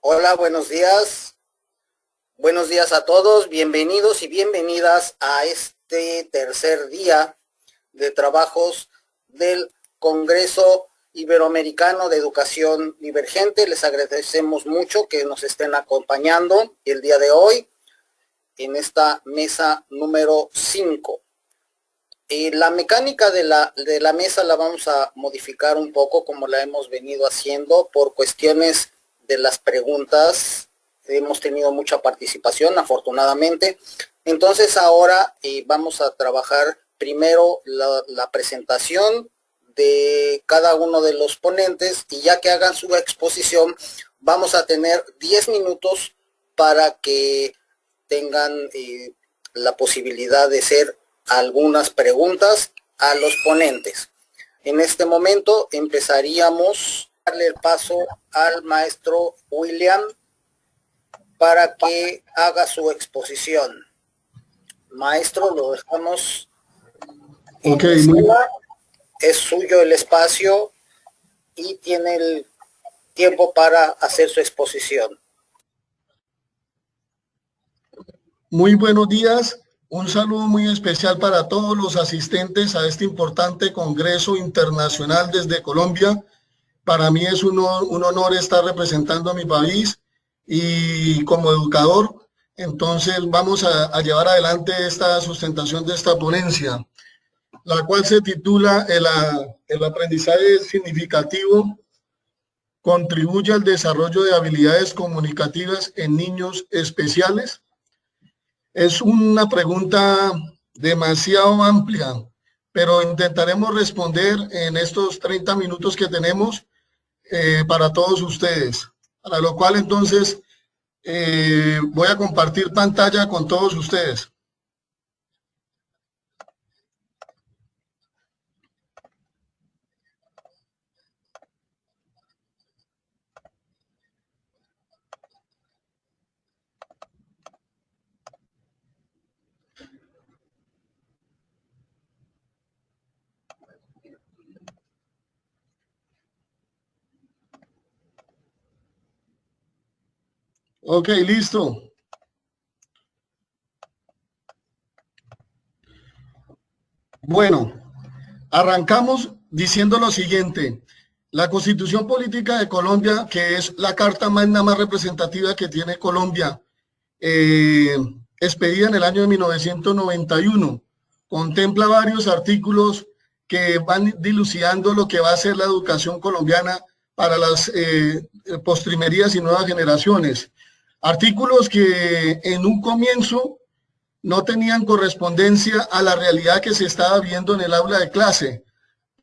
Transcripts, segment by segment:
Hola, buenos días. Buenos días a todos. Bienvenidos y bienvenidas a este tercer día de trabajos del Congreso Iberoamericano de Educación Divergente. Les agradecemos mucho que nos estén acompañando el día de hoy en esta mesa número 5. La mecánica de la mesa la vamos a modificar un poco como la hemos venido haciendo por cuestiones de las preguntas. Hemos tenido mucha participación, afortunadamente. Entonces ahora vamos a trabajar primero la presentación de cada uno de los ponentes, y ya que hagan su exposición, vamos a tener 10 minutos para que tengan la posibilidad de hacer algunas preguntas a los ponentes. En este momento empezaríamos a darle el paso al maestro William para que haga su exposición. Maestro, lo dejamos en la sala. Es suyo el espacio y tiene el tiempo para hacer su exposición. Muy buenos días. Un saludo muy especial para todos los asistentes a este importante Congreso Internacional desde Colombia. Para mí es un honor estar representando a mi país y como educador, entonces vamos a llevar adelante esta sustentación de esta ponencia, la cual se titula El aprendizaje significativo contribuye al desarrollo de habilidades comunicativas en niños especiales. Es una pregunta demasiado amplia, pero intentaremos responder en estos 30 minutos que tenemos para todos ustedes. Para lo cual entonces voy a compartir pantalla con todos ustedes. Ok, listo. Bueno, arrancamos diciendo lo siguiente. La Constitución Política de Colombia, que es la carta magna más representativa que tiene Colombia, expedida en el año de 1991, contempla varios artículos que van dilucidando lo que va a ser la educación colombiana para las postrimerías y nuevas generaciones. Artículos que en un comienzo no tenían correspondencia a la realidad que se estaba viendo en el aula de clase,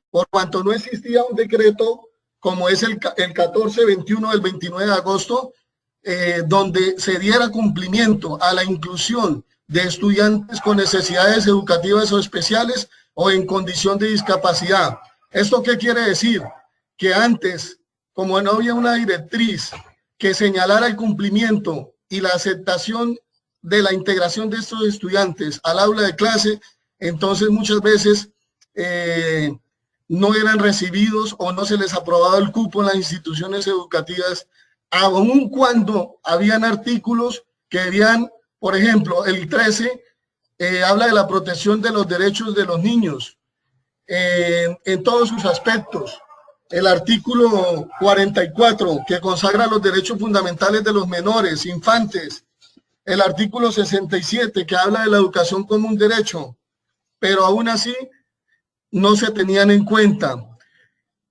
por cuanto no existía un decreto como es el 1421 del 29 de agosto, donde se diera cumplimiento a la inclusión de estudiantes con necesidades educativas o especiales o en condición de discapacidad. ¿Esto qué quiere decir? Que antes, como no había una directriz que señalara el cumplimiento y la aceptación de la integración de estos estudiantes al aula de clase, entonces muchas veces no eran recibidos o no se les aprobaba el cupo en las instituciones educativas, aun cuando habían artículos que debían, por ejemplo, el 13 habla de la protección de los derechos de los niños en todos sus aspectos. El artículo 44, que consagra los derechos fundamentales de los menores, infantes. El artículo 67, que habla de la educación como un derecho, pero aún así no se tenían en cuenta.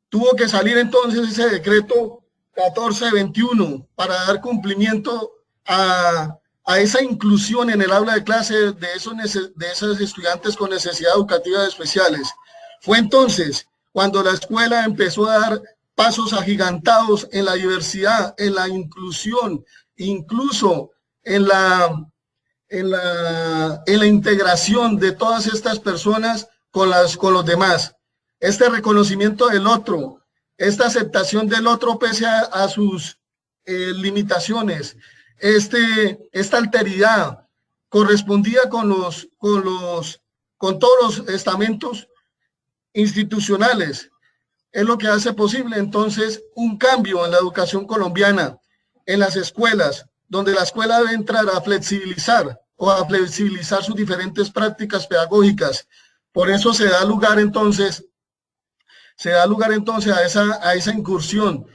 Tuvo que salir entonces ese decreto 1421 para dar cumplimiento a esa inclusión en el aula de clase de esos estudiantes con necesidades educativas especiales. Fue entonces cuando la escuela empezó a dar pasos agigantados en la diversidad, en la inclusión, incluso en la integración de todas estas personas con los demás. Este reconocimiento del otro, esta aceptación del otro pese a sus limitaciones, esta alteridad correspondía con todos los estamentos institucionales, es lo que hace posible entonces un cambio en la educación colombiana. en las escuelas, donde la escuela debe entrar a flexibilizar sus diferentes prácticas pedagógicas. Por eso se da lugar entonces a esa incursión,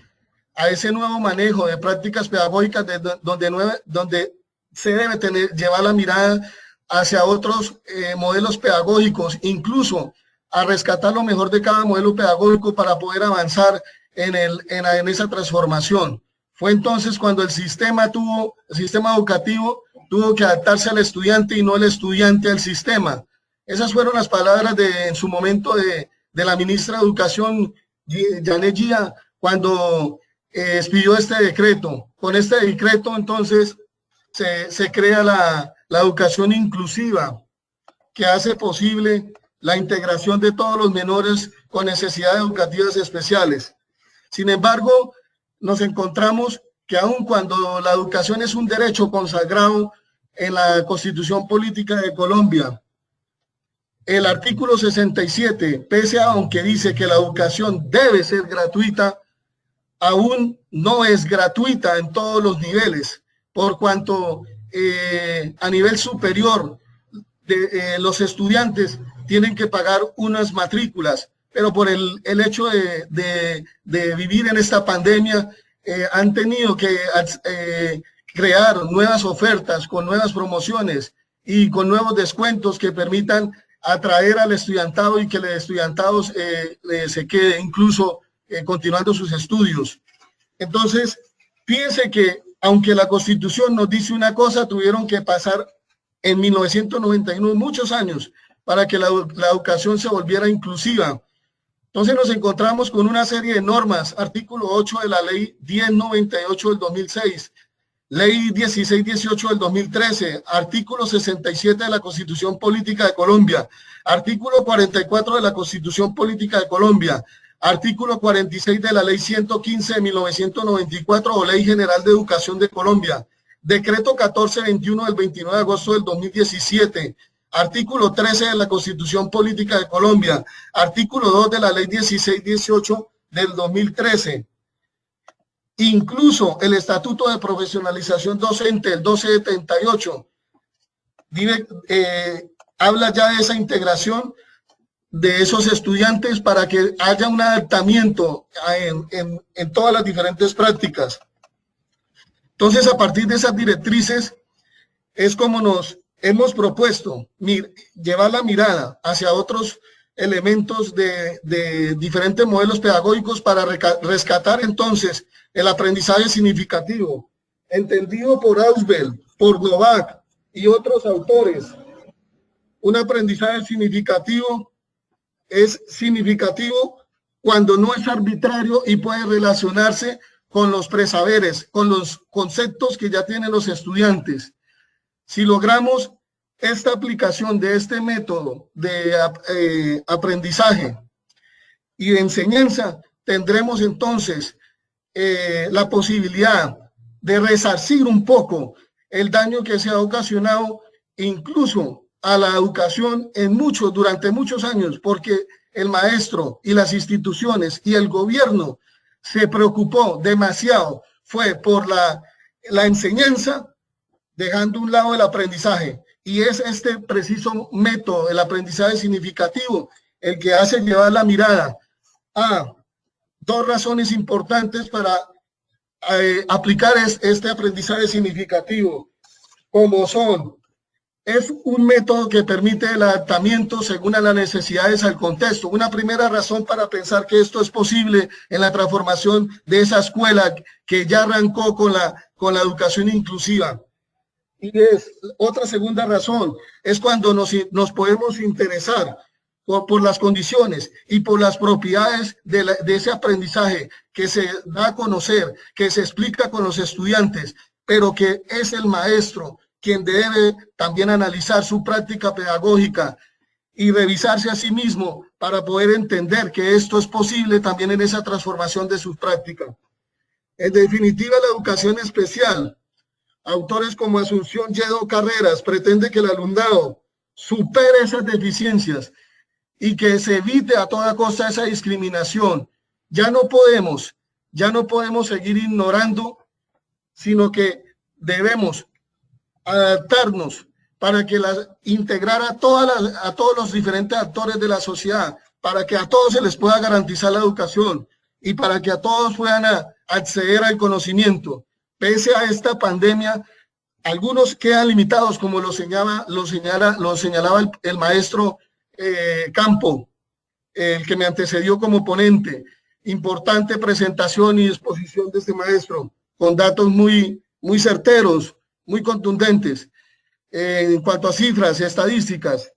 a ese nuevo manejo de prácticas pedagógicas donde se debe llevar la mirada hacia otros modelos pedagógicos, incluso a rescatar lo mejor de cada modelo pedagógico para poder avanzar en esa transformación. Fue entonces cuando el sistema educativo tuvo que adaptarse al estudiante y no el estudiante al sistema. Esas fueron las palabras en su momento de la ministra de Educación, Janet Gia, cuando expidió este decreto. Con este decreto, entonces, se crea la educación inclusiva, que hace posible la integración de todos los menores con necesidades educativas especiales. Sin embargo, nos encontramos que aun cuando la educación es un derecho consagrado en la Constitución Política de Colombia, el artículo 67, pese a aunque dice que la educación debe ser gratuita, aún no es gratuita en todos los niveles, por cuanto a nivel superior los estudiantes tienen que pagar unas matrículas, pero por el hecho de vivir en esta pandemia han tenido que crear nuevas ofertas con nuevas promociones y con nuevos descuentos que permitan atraer al estudiantado y que el estudiantado se quede incluso continuando sus estudios. Entonces, fíjense que aunque la Constitución nos dice una cosa, tuvieron que pasar en 1991 muchos años para que la educación se volviera inclusiva. Entonces nos encontramos con una serie de normas, artículo 8 de la ley 1098 del 2006, ley 1618 del 2013, artículo 67 de la Constitución Política de Colombia, artículo 44 de la Constitución Política de Colombia, artículo 46 de la ley 115 de 1994 o Ley General de Educación de Colombia, decreto 1421 del 29 de agosto del 2017, artículo 13 de la Constitución Política de Colombia, artículo 2 de la ley 1618 del 2013. Incluso el Estatuto de Profesionalización Docente, el 1278, habla ya de esa integración de esos estudiantes para que haya un adaptamiento en todas las diferentes prácticas. Entonces, a partir de esas directrices, es como nos hemos propuesto llevar la mirada hacia otros elementos de diferentes modelos pedagógicos para rescatar entonces el aprendizaje significativo, entendido por Ausubel, por Novak y otros autores. Un aprendizaje significativo es significativo cuando no es arbitrario y puede relacionarse con los presaberes, con los conceptos que ya tienen los estudiantes. Si logramos esta aplicación de este método de aprendizaje y de enseñanza, tendremos entonces la posibilidad de resarcir un poco el daño que se ha ocasionado incluso a la educación durante muchos años, porque el maestro y las instituciones y el gobierno se preocupó demasiado, fue por la enseñanza, dejando a un lado el aprendizaje. Y es este preciso método, el aprendizaje significativo, el que hace llevar la mirada a dos razones importantes para aplicar este aprendizaje significativo, como son: es un método que permite el adaptamiento según a las necesidades al contexto. Una primera razón para pensar que esto es posible en la transformación de esa escuela que ya arrancó con la educación inclusiva. Y otra segunda razón es cuando nos podemos interesar por las condiciones y por las propiedades de ese aprendizaje que se da a conocer, que se explica con los estudiantes, pero que es el maestro quien debe también analizar su práctica pedagógica y revisarse a sí mismo para poder entender que esto es posible también en esa transformación de su práctica. En definitiva, la educación especial, autores como Asunción Yedo Carreras, pretende que el alumnado supere esas deficiencias y que se evite a toda costa esa discriminación. Ya no podemos seguir ignorando sino que debemos adaptarnos para que integrar a todos los diferentes actores de la sociedad, para que a todos se les pueda garantizar la educación y para que a todos puedan acceder al conocimiento. Pese a esta pandemia, algunos quedan limitados, como lo señalaba el maestro Campo, el que me antecedió como ponente. Importante presentación y exposición de este maestro, con datos muy certeros, muy contundentes. En cuanto a cifras, estadísticas,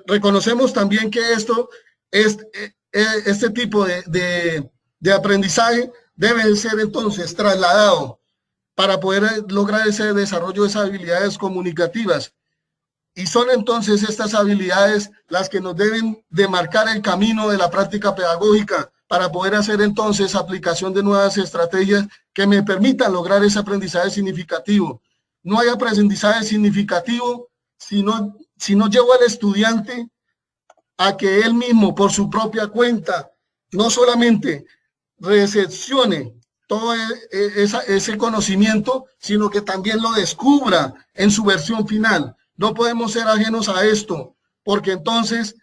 reconocemos también que este tipo de aprendizaje debe ser entonces trasladado para poder lograr ese desarrollo de esas habilidades comunicativas. Y son entonces estas habilidades las que nos deben de marcar el camino de la práctica pedagógica para poder hacer entonces aplicación de nuevas estrategias que me permitan lograr ese aprendizaje significativo. No hay aprendizaje significativo si no llevo al estudiante a que él mismo, por su propia cuenta, no solamente recepcione todo ese conocimiento, sino que también lo descubra en su versión final. No podemos ser ajenos a esto, porque entonces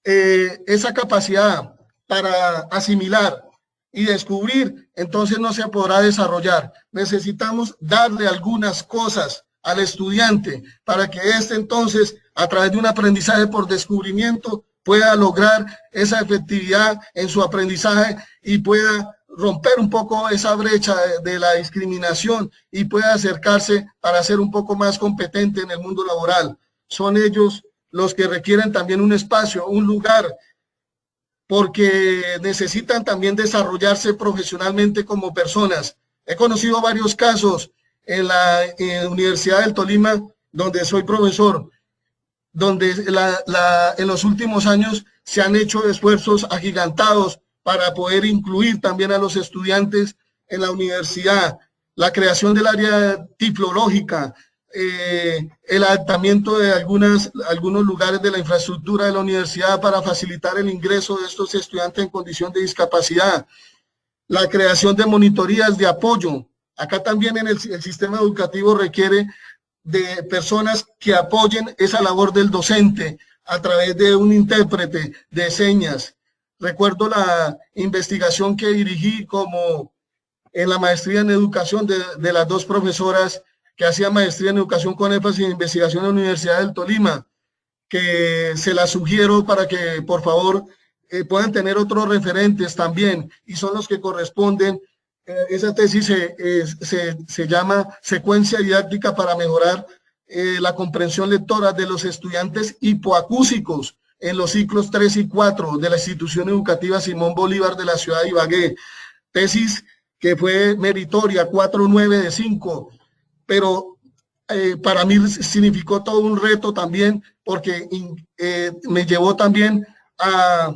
esa capacidad para asimilar y descubrir, entonces no se podrá desarrollar. Necesitamos darle algunas cosas al estudiante para que éste entonces, a través de un aprendizaje por descubrimiento, pueda lograr esa efectividad en su aprendizaje y pueda romper un poco esa brecha de la discriminación y pueda acercarse para ser un poco más competente en el mundo laboral. Son ellos los que requieren también un espacio, un lugar, porque necesitan también desarrollarse profesionalmente como personas. He conocido varios casos en la Universidad del Tolima, donde soy profesor, donde en los últimos años se han hecho esfuerzos agigantados para poder incluir también a los estudiantes en la universidad, la creación del área tiflológica, el adaptamiento de algunos lugares de la infraestructura de la universidad para facilitar el ingreso de estos estudiantes en condición de discapacidad, la creación de monitorías de apoyo. Acá también el sistema educativo requiere de personas que apoyen esa labor del docente a través de un intérprete de señas. Recuerdo la investigación que dirigí como en la maestría en educación de las dos profesoras que hacían maestría en educación con énfasis en investigación en la Universidad del Tolima, que se las sugiero para que por favor puedan tener otros referentes también, y son los que corresponden. Esa tesis se llama Secuencia didáctica para mejorar la comprensión lectora de los estudiantes hipoacúsicos en los ciclos 3 y 4 de la institución educativa Simón Bolívar de la ciudad de Ibagué. Tesis que fue meritoria, 4.9 de 5, pero para mí significó todo un reto también, porque me llevó también a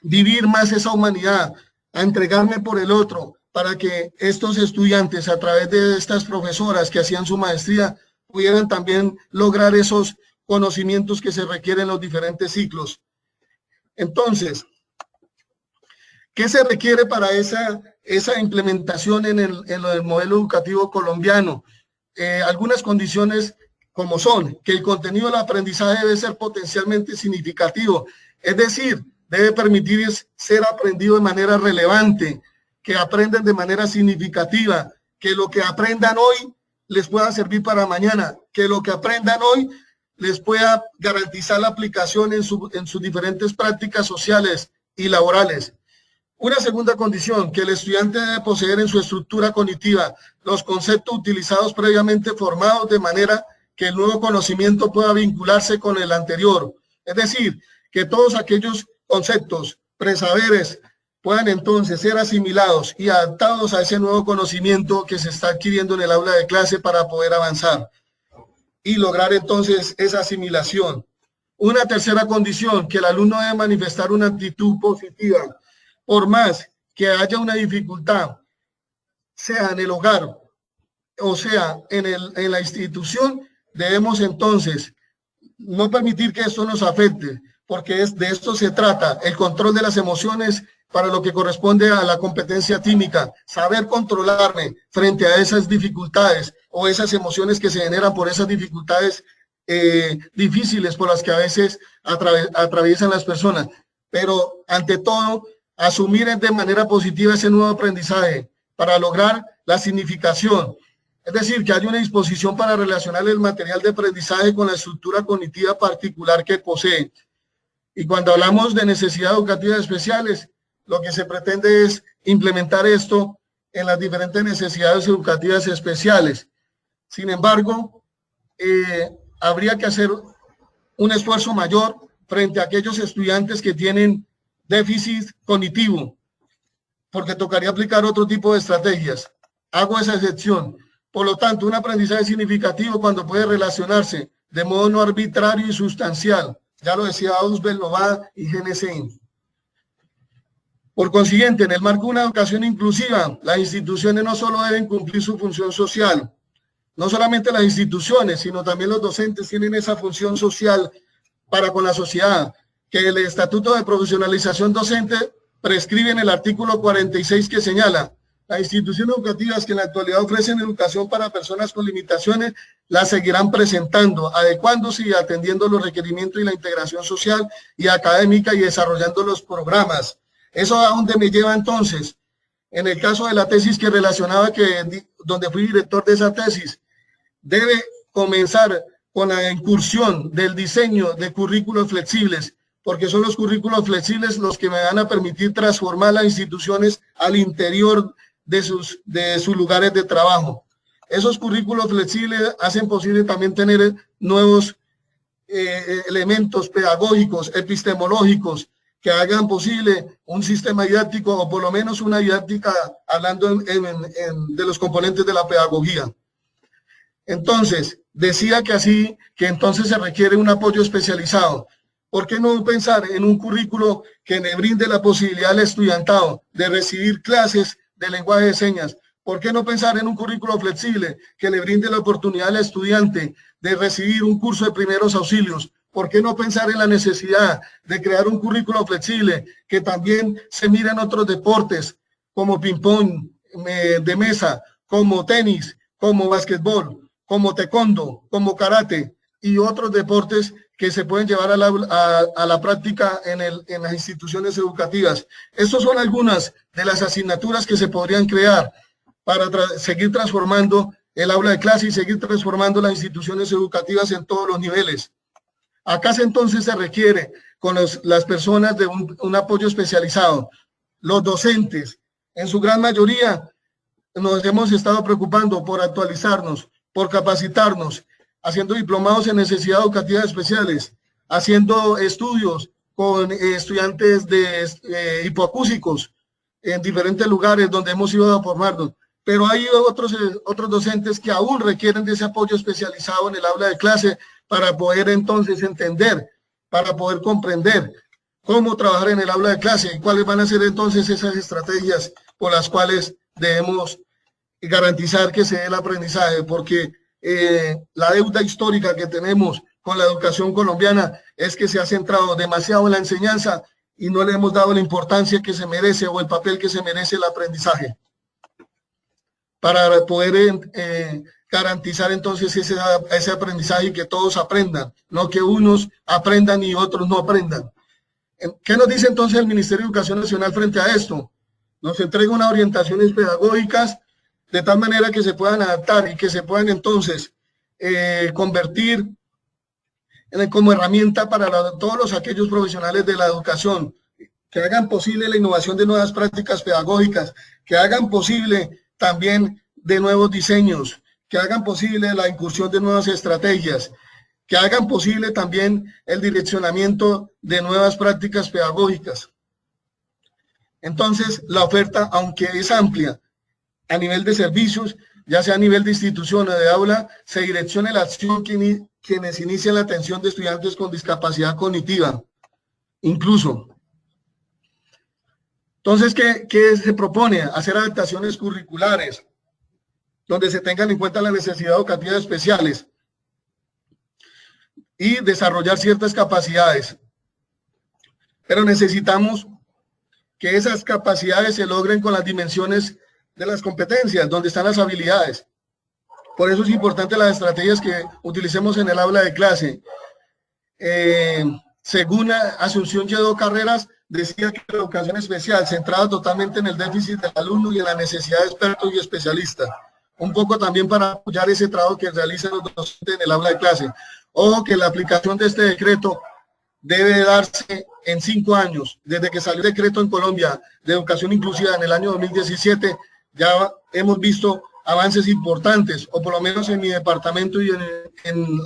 vivir más esa humanidad, a entregarme por el otro, para que estos estudiantes, a través de estas profesoras que hacían su maestría, pudieran también lograr esos conocimientos que se requieren en los diferentes ciclos. Entonces, ¿qué se requiere para esa implementación en el modelo educativo colombiano? Algunas condiciones como son que el contenido del aprendizaje debe ser potencialmente significativo, es decir, debe permitir ser aprendido de manera relevante, que aprendan de manera significativa, que lo que aprendan hoy les pueda servir para mañana, que lo que aprendan hoy les pueda garantizar la aplicación en sus diferentes prácticas sociales y laborales. Una segunda condición, que el estudiante debe poseer en su estructura cognitiva los conceptos utilizados previamente formados de manera que el nuevo conocimiento pueda vincularse con el anterior. Es decir, que todos aquellos conceptos, presaberes, puedan entonces ser asimilados y adaptados a ese nuevo conocimiento que se está adquiriendo en el aula de clase para poder avanzar y lograr entonces esa asimilación. Una tercera condición, que el alumno debe manifestar una actitud positiva, por más que haya una dificultad, sea en el hogar o sea en la institución, debemos entonces no permitir que esto nos afecte, porque de esto se trata, el control de las emociones para lo que corresponde a la competencia tímica, saber controlarme frente a esas dificultades o esas emociones que se generan por esas dificultades difíciles por las que a veces atraviesan las personas. Pero ante todo, asumir de manera positiva ese nuevo aprendizaje para lograr la significación. Es decir, que hay una disposición para relacionar el material de aprendizaje con la estructura cognitiva particular que posee. Y cuando hablamos de necesidades educativas especiales, lo que se pretende es implementar esto en las diferentes necesidades educativas especiales. Sin embargo, habría que hacer un esfuerzo mayor frente a aquellos estudiantes que tienen déficit cognitivo, porque tocaría aplicar otro tipo de estrategias. Hago esa excepción. Por lo tanto, un aprendizaje significativo cuando puede relacionarse de modo no arbitrario y sustancial. Ya lo decía Ausbel, Nová y GNC. Por consiguiente, en el marco de una educación inclusiva, las instituciones no solo deben cumplir su función social, no solamente las instituciones, sino también los docentes tienen esa función social para con la sociedad, que el Estatuto de Profesionalización Docente prescribe en el artículo 46 que señala: las instituciones educativas que en la actualidad ofrecen educación para personas con limitaciones las seguirán presentando, adecuándose y atendiendo los requerimientos y la integración social y académica y desarrollando los programas. ¿Eso a dónde me lleva entonces? En el caso de la tesis que relacionaba, donde fui director de esa tesis, debe comenzar con la incursión del diseño de currículos flexibles, porque son los currículos flexibles los que me van a permitir transformar las instituciones al interior de sus lugares de trabajo. Esos currículos flexibles hacen posible también tener nuevos elementos pedagógicos, epistemológicos, que hagan posible un sistema didáctico o por lo menos una didáctica hablando de los componentes de la pedagogía. Entonces, decía que entonces se requiere un apoyo especializado. ¿Por qué no pensar en un currículo que le brinde la posibilidad al estudiantado de recibir clases de lenguaje de señas? ¿Por qué no pensar en un currículo flexible que le brinde la oportunidad al estudiante de recibir un curso de primeros auxilios? ¿Por qué no pensar en la necesidad de crear un currículo flexible que también se mire en otros deportes como ping-pong de mesa, como tenis, como básquetbol, como taekwondo, como karate y otros deportes que se pueden llevar a la práctica en las instituciones educativas? Estas son algunas de las asignaturas que se podrían crear para seguir transformando el aula de clase y seguir transformando las instituciones educativas en todos los niveles. Acá entonces se requiere con las personas de un apoyo especializado. Los docentes, en su gran mayoría, nos hemos estado preocupando por actualizarnos, por capacitarnos, haciendo diplomados en necesidades educativas especiales, haciendo estudios con estudiantes de hipoacúsicos en diferentes lugares donde hemos ido a formarnos. Pero hay otros docentes que aún requieren de ese apoyo especializado en el aula de clase para poder entonces entender, para poder comprender cómo trabajar en el aula de clase y cuáles van a ser entonces esas estrategias por las cuales debemos garantizar que se dé el aprendizaje, porque la deuda histórica que tenemos con la educación colombiana es que se ha centrado demasiado en la enseñanza y no le hemos dado la importancia que se merece o el papel que se merece el aprendizaje para poder garantizar entonces ese aprendizaje y que todos aprendan, no que unos aprendan y otros no aprendan. ¿Qué nos dice entonces el Ministerio de Educación Nacional frente a esto? Nos entrega unas orientaciones pedagógicas de tal manera que se puedan adaptar y que se puedan entonces convertir como herramienta para todos aquellos profesionales de la educación, que hagan posible la innovación de nuevas prácticas pedagógicas, que hagan posible también de nuevos diseños, que hagan posible la incursión de nuevas estrategias, que hagan posible también el direccionamiento de nuevas prácticas pedagógicas. Entonces, la oferta, aunque es amplia a nivel de servicios, ya sea a nivel de institución o de aula, se direcciona la acción quienes inician la atención de estudiantes con discapacidad cognitiva, incluso. Entonces, ¿qué se propone? Hacer adaptaciones curriculares, donde se tengan en cuenta las necesidades educativas especiales y desarrollar ciertas capacidades. pero necesitamos que esas capacidades se logren con las dimensiones de las competencias, donde están las habilidades. Por eso es importante las estrategias que utilicemos en el aula de clase. Según Asunción Lledó Carreras, decía que la educación especial, centrada totalmente en el déficit del alumno y en la necesidad de expertos y especialistas. Un poco también para apoyar ese trabajo que realizan los docentes en el aula de clase. Ojo que la aplicación de este decreto debe darse en 5 años. Desde que salió el decreto en Colombia de educación inclusiva en el año 2017, ya hemos visto avances importantes, o por lo menos en mi departamento y en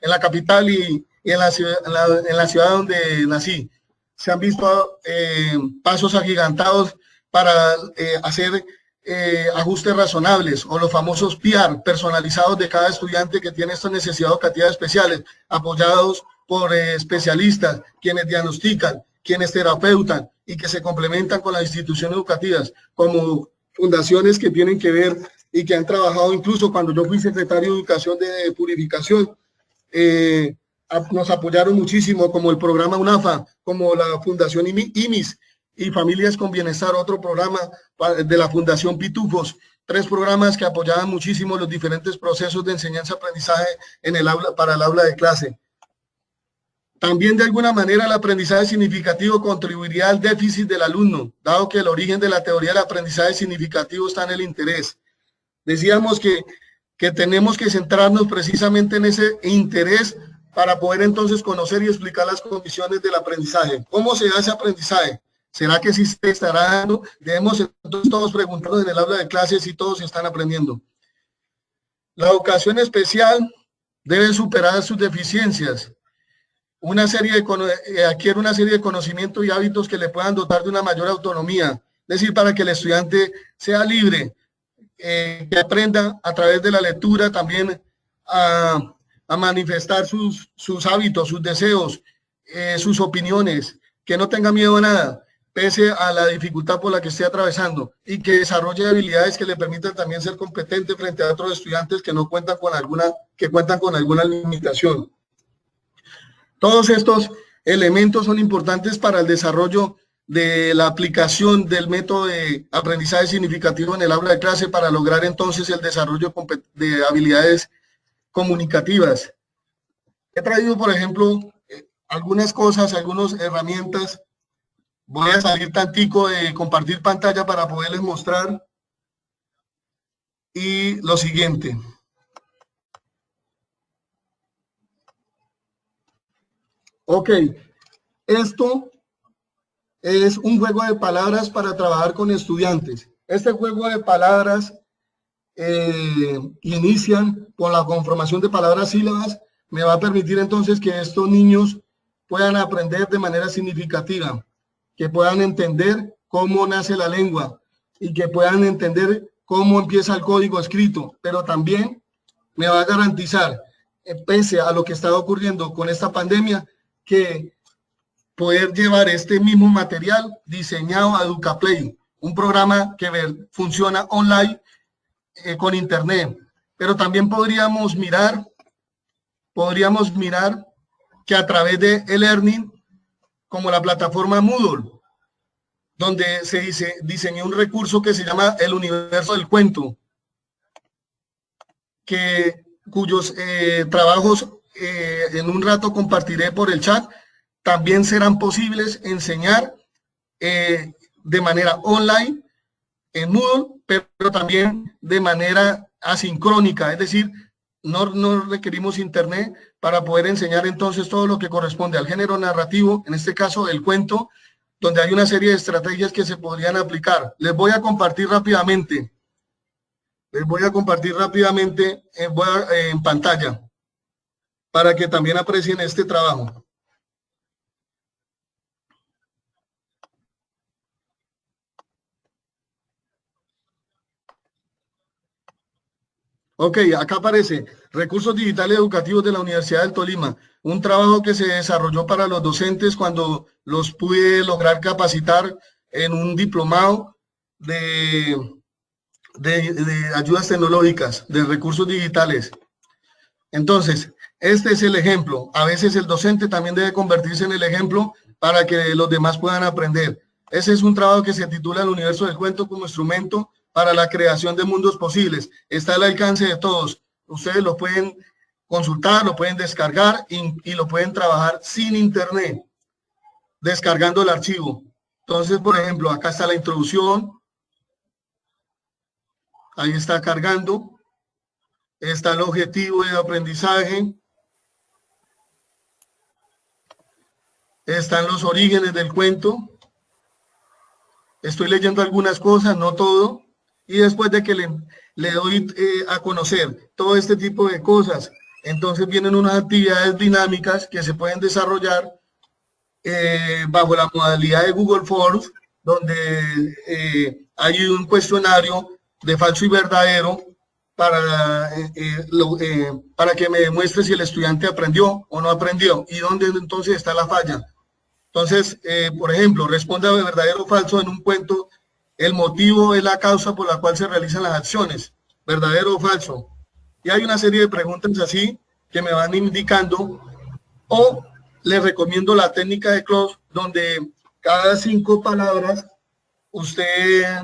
la capital y en la ciudad donde nací. Se han visto pasos agigantados para hacer ajustes razonables, o los famosos PR personalizados de cada estudiante que tiene estas necesidades educativas especiales, apoyados por especialistas, quienes diagnostican, quienes terapeutan y que se complementan con las instituciones educativas, como fundaciones que tienen que ver y que han trabajado. Incluso cuando yo fui secretario de Educación de Purificación, nos apoyaron muchísimo, como el programa UNAFA, como la Fundación IMIS y Familias con Bienestar, otro programa de la Fundación Pitufos, 3 programas que apoyaban muchísimo los diferentes procesos de enseñanza-aprendizaje en el aula, para el aula de clase. También de alguna manera el aprendizaje significativo contribuiría al déficit del alumno, dado que el origen de la teoría del aprendizaje significativo está en el interés. Decíamos que tenemos que centrarnos precisamente en ese interés para poder entonces conocer y explicar las condiciones del aprendizaje. ¿Cómo se da ese aprendizaje? ¿Será que sí se estará dando? Debemos entonces todos preguntarnos en el aula de clases si todos están aprendiendo. La educación especial debe superar sus deficiencias. Adquiere una serie de conocimientos y hábitos que le puedan dotar de una mayor autonomía, es decir, para que el estudiante sea libre, que aprenda a través de la lectura también a manifestar sus hábitos, sus deseos, sus opiniones, que no tenga miedo a nada, pese a la dificultad por la que esté atravesando, y que desarrolle habilidades que le permitan también ser competente frente a otros estudiantes que no cuentan con alguna limitación. Todos estos elementos son importantes para el desarrollo de la aplicación del método de aprendizaje significativo en el aula de clase, para lograr entonces el desarrollo de habilidades comunicativas. He traído, por ejemplo, algunas cosas, algunas herramientas. Voy a salir tantico de compartir pantalla para poderles mostrar. Y lo siguiente. Ok, esto es un juego de palabras para trabajar con estudiantes. Este juego de palabras inician con la conformación de palabras sílabas. Me va a permitir entonces que estos niños puedan aprender de manera significativa, que puedan entender cómo nace la lengua y que puedan entender cómo empieza el código escrito, pero también me va a garantizar, pese a lo que está ocurriendo con esta pandemia, que poder llevar este mismo material diseñado a EducaPlay, un programa que funciona online con internet, pero también podríamos mirar que a través de eLearning, como la plataforma Moodle, donde se diseñó un recurso que se llama el universo del cuento, cuyos trabajos en un rato compartiré por el chat, también serán posibles enseñar de manera online en Moodle, pero también de manera asincrónica, es decir, no requerimos internet para poder enseñar entonces todo lo que corresponde al género narrativo, en este caso el cuento, donde hay una serie de estrategias que se podrían aplicar. Les voy a compartir rápidamente. En pantalla, para que también aprecien este trabajo. Ok, acá aparece Recursos Digitales Educativos de la Universidad del Tolima, un trabajo que se desarrolló para los docentes cuando los pude lograr capacitar en un diplomado de ayudas tecnológicas, de recursos digitales. Entonces, este es el ejemplo. A veces el docente también debe convertirse en el ejemplo para que los demás puedan aprender. Ese es un trabajo que se titula El universo del cuento como instrumento para la creación de mundos posibles. Está al alcance de todos. Ustedes lo pueden consultar, lo pueden descargar y lo pueden trabajar sin internet, descargando el archivo. Entonces, por ejemplo, acá está la introducción. Ahí está cargando. Está el objetivo de aprendizaje. Están los orígenes del cuento. Estoy leyendo algunas cosas, no todo. Y después de que le doy a conocer todo este tipo de cosas, entonces vienen unas actividades dinámicas que se pueden desarrollar bajo la modalidad de Google Forms, donde hay un cuestionario de falso y verdadero para que me demuestre si el estudiante aprendió o no aprendió y dónde entonces está la falla. Entonces, por ejemplo, responda de verdadero o falso en un cuento. El motivo es la causa por la cual se realizan las acciones, verdadero o falso. Y hay una serie de preguntas así que me van indicando. O les recomiendo la técnica de close, donde cada 5 palabras usted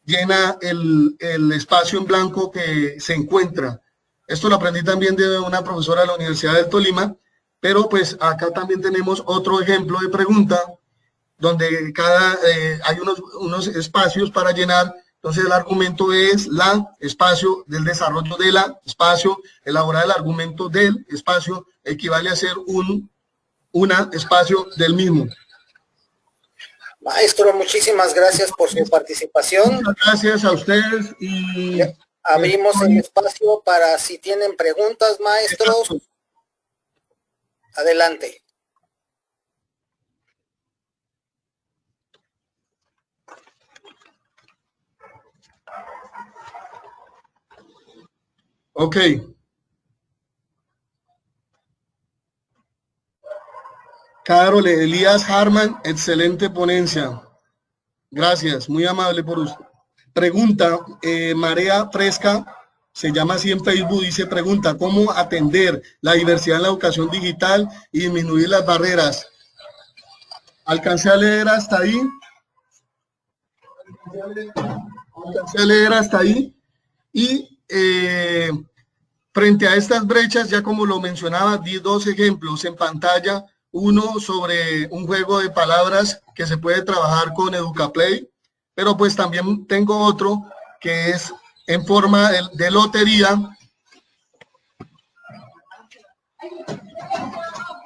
llena el espacio en blanco que se encuentra. Esto lo aprendí también de una profesora de la Universidad del Tolima, pero pues acá también tenemos otro ejemplo de pregunta donde hay unos espacios para llenar. Entonces el argumento es la, espacio del desarrollo de la, espacio, elaborar el argumento del, espacio, equivale a ser una, espacio del mismo. Maestro, muchísimas gracias por su participación. Muchas gracias a ustedes y abrimos el espacio para si tienen preguntas, maestros. Exacto. Adelante. Ok. Carol Elías Harman, excelente ponencia. Gracias, muy amable por usted. Pregunta, Marea Fresca, se llama así en Facebook, dice, pregunta, ¿cómo atender la diversidad en la educación digital y disminuir las barreras? Alcancé a leer hasta ahí. Y frente a estas brechas, ya como lo mencionaba, di 2 ejemplos en pantalla. Uno sobre un juego de palabras que se puede trabajar con EducaPlay, pero pues también tengo otro que es en forma de lotería.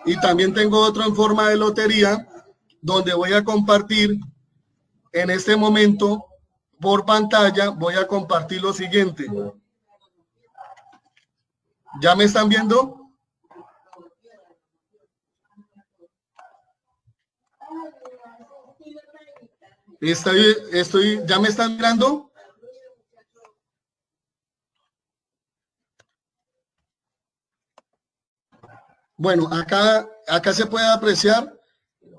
Y también tengo otro en forma de lotería, donde voy a compartir en este momento por pantalla, voy a compartir lo siguiente. ¿Ya me están viendo? ¿Ya me están mirando? Bueno, acá se puede apreciar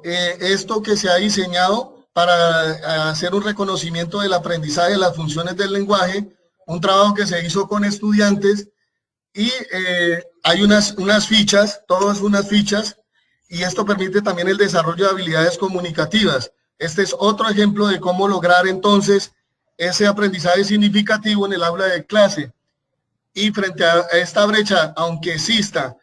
esto que se ha diseñado para hacer un reconocimiento del aprendizaje de las funciones del lenguaje, un trabajo que se hizo con estudiantes y hay unas fichas, todas unas fichas, y esto permite también el desarrollo de habilidades comunicativas. Este es otro ejemplo de cómo lograr entonces ese aprendizaje significativo en el aula de clase. Y frente a esta brecha, aunque exista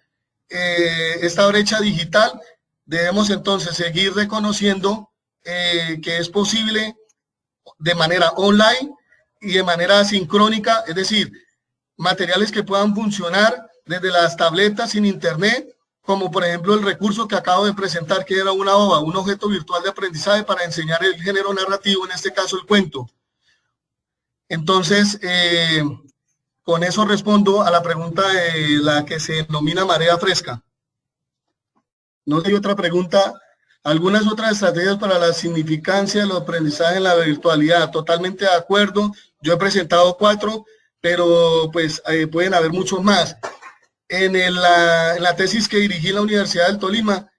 esta brecha digital, debemos entonces seguir reconociendo que es posible de manera online y de manera sincrónica, es decir, materiales que puedan funcionar desde las tabletas sin internet, como por ejemplo el recurso que acabo de presentar, que era una OVA, un objeto virtual de aprendizaje para enseñar el género narrativo, en este caso el cuento. Entonces, con eso respondo a la pregunta de la que se denomina marea fresca. No sé, hay otra pregunta. Algunas otras estrategias para la significancia de los aprendizajes en la virtualidad. Totalmente de acuerdo. Yo he presentado 4, pero pues pueden haber muchos más. En la tesis que dirigí en la Universidad del Tolima,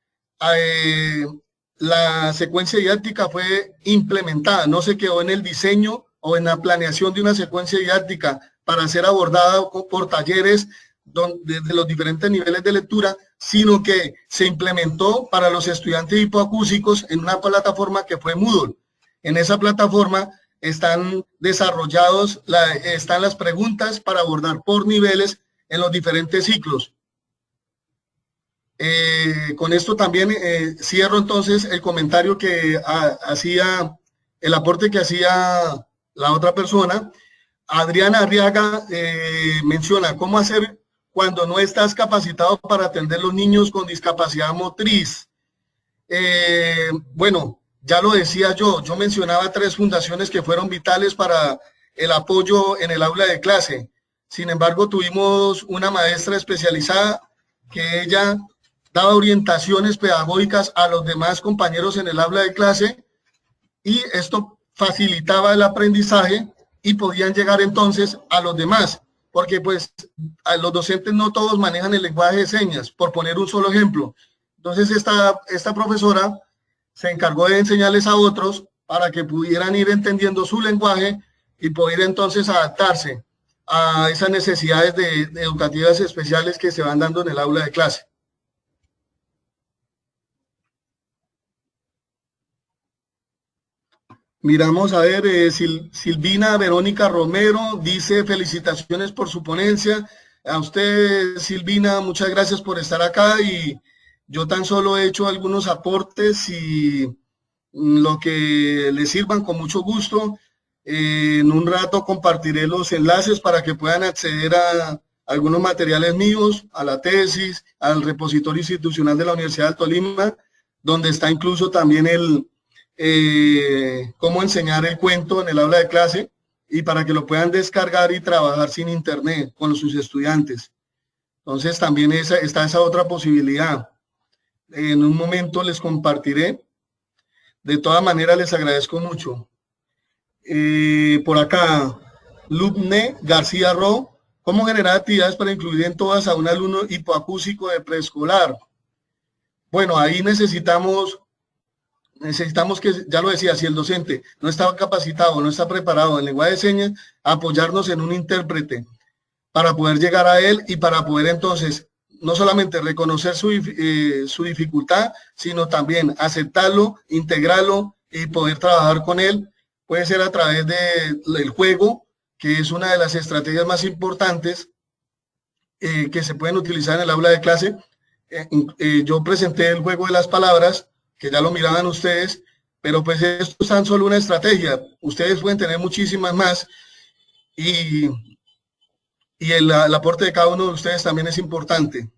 la secuencia didáctica fue implementada, no se quedó en el diseño o en la planeación de una secuencia didáctica para ser abordada por talleres de los diferentes niveles de lectura, sino que se implementó para los estudiantes hipoacúsicos en una plataforma que fue Moodle. En esa plataforma están están las preguntas para abordar por niveles en los diferentes ciclos. Con esto también cierro entonces el comentario que hacía, el aporte que hacía la otra persona. Adriana Arriaga menciona cómo hacer cuando no estás capacitado para atender los niños con discapacidad motriz. Bueno, ya lo decía yo mencionaba 3 fundaciones que fueron vitales para el apoyo en el aula de clase. Sin embargo, tuvimos una maestra especializada que ella daba orientaciones pedagógicas a los demás compañeros en el aula de clase y esto facilitaba el aprendizaje y podían llegar entonces a los demás, porque pues a los docentes no todos manejan el lenguaje de señas, por poner un solo ejemplo. Entonces esta profesora se encargó de enseñarles a otros para que pudieran ir entendiendo su lenguaje y poder entonces adaptarse a esas necesidades educativas especiales que se van dando en el aula de clase. Miramos a ver, Silvina Verónica Romero dice felicitaciones por su ponencia. A usted, Silvina, muchas gracias por estar acá y yo tan solo he hecho algunos aportes y lo que le sirvan con mucho gusto. En un rato compartiré los enlaces para que puedan acceder a algunos materiales míos, a la tesis, al repositorio institucional de la Universidad del Tolima, donde está incluso también cómo enseñar el cuento en el aula de clase y para que lo puedan descargar y trabajar sin internet con sus estudiantes. Entonces también está esa otra posibilidad. En un momento les compartiré. De todas maneras les agradezco mucho. Por acá, Lubne García Ro, ¿cómo generar actividades para incluir en todas a un alumno hipoacúsico de preescolar? Bueno, ahí necesitamos que, ya lo decía, si el docente no está capacitado, no está preparado en lenguaje de señas, apoyarnos en un intérprete para poder llegar a él y para poder entonces no solamente reconocer su dificultad, sino también aceptarlo, integrarlo y poder trabajar con él. Puede ser a través del juego, que es una de las estrategias más importantes que se pueden utilizar en el aula de clase. Yo presenté el juego de las palabras, que ya lo miraban ustedes, pero pues esto es tan solo una estrategia. Ustedes pueden tener muchísimas más y el aporte de cada uno de ustedes también es importante.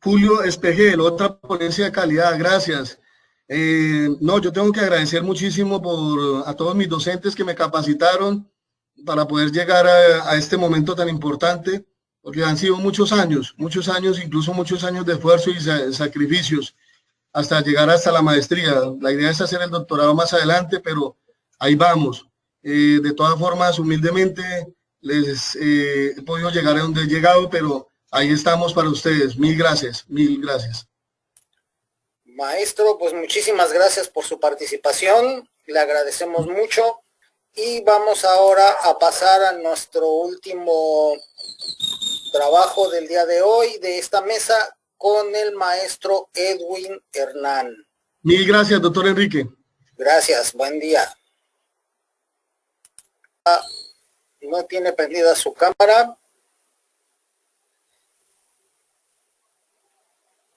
Julio Espejel, otra ponencia de calidad, gracias. No, yo tengo que agradecer muchísimo a todos mis docentes que me capacitaron para poder llegar a este momento tan importante, porque han sido muchos años, incluso muchos años de esfuerzo y sacrificios hasta llegar hasta la maestría. La idea es hacer el doctorado más adelante, pero ahí vamos. De todas formas, humildemente, les he podido llegar a donde he llegado, pero ahí estamos para ustedes. Mil gracias, mil gracias. Maestro, pues muchísimas gracias por su participación, le agradecemos mucho y vamos ahora a pasar a nuestro último trabajo del día de hoy de esta mesa con el maestro Edwin Hernán. Mil gracias, doctor Enrique. Gracias, buen día. No tiene prendida su cámara.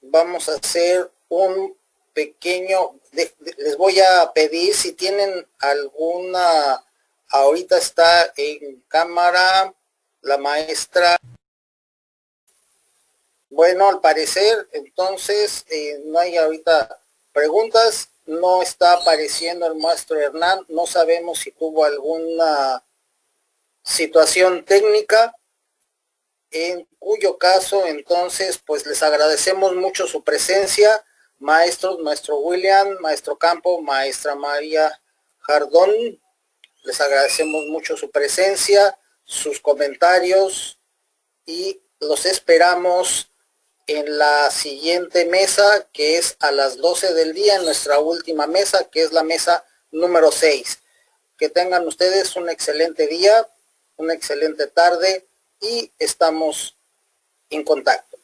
Vamos a hacer un pequeño, les voy a pedir si tienen alguna, ahorita está en cámara la maestra. Bueno, al parecer, entonces, no hay ahorita preguntas, no está apareciendo el maestro Hernán, no sabemos si tuvo alguna situación técnica, en cuyo caso, entonces, pues les agradecemos mucho su presencia, maestros, maestro William, maestro Campo, maestra María Jardón, les agradecemos mucho su presencia, sus comentarios y los esperamos en la siguiente mesa, que es a las 12 del día, en nuestra última mesa, que es la mesa número 6. Que tengan ustedes un excelente día, una excelente tarde y estamos en contacto.